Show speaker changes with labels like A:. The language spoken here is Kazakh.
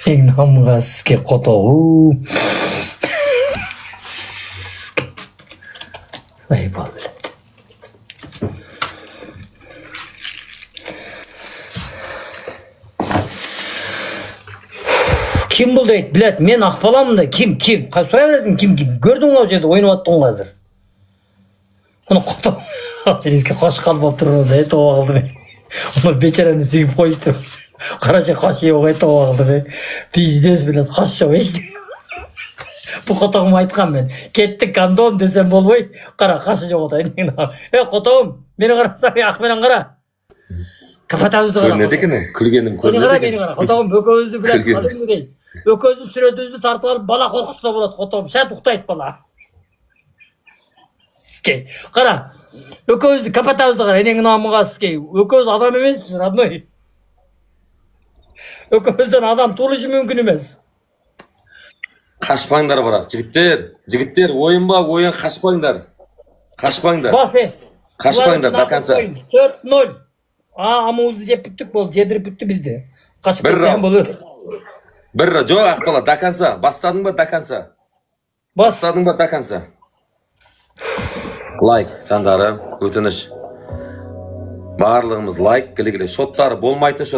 A: Ең намыға сізге қотоғу. Ай, бол білет. Kim бұл дейді, білет, мен ақпаламын да, кім? Сұрай бересің, кім? Көрдің ол жерде, ойнап аттың қазір. Оны қотоғу. Менізге қош қалып тұрды, әйті оғалды мен. Оны бечараны сүйіп қойышты. Қараша қош еу қайты оғалды мен. Пиздес білет, қош жау ешті. Бұл қотоғым айтқан мен. Кетті кандон десем болмай, қара, қашы жоқ отайын. Қотоғым, мені қарасам, ақменен қара. Капатауызды қара.
B: Көрінеді кені? Күлгенім
A: көрінеді. Мені қара, қотоғым, өкөзді білет, қадымды дейді. Өкөзді сүретізді тартып алып, бала қорқытса болады, қотоғым. Шәт ұқтайды бала. Сізге, қара. Өкөзді капатауызды қара, енең намыға сізге. Өкөз адам емеспіз, родной. Өкөзден адам турышы мүмкін емес.
B: Қашпаңдар бірақ, жігіттер, ойын ба, ойын қашпаңдар.
A: Басе.
B: Қашпаңдар, до конца.
A: 4-0. Амуызды жеп бүттік бол, жедіріп бүтті бізді. Қашып кетсен болыр.
B: Бір, жоқ ақпала, до конца. Бастадың ба, до конца. Бастадың ба, до конца. Лайк, жандары, өтініш. Барлығымыз лайк, келе-келе. Шоттары болмайды.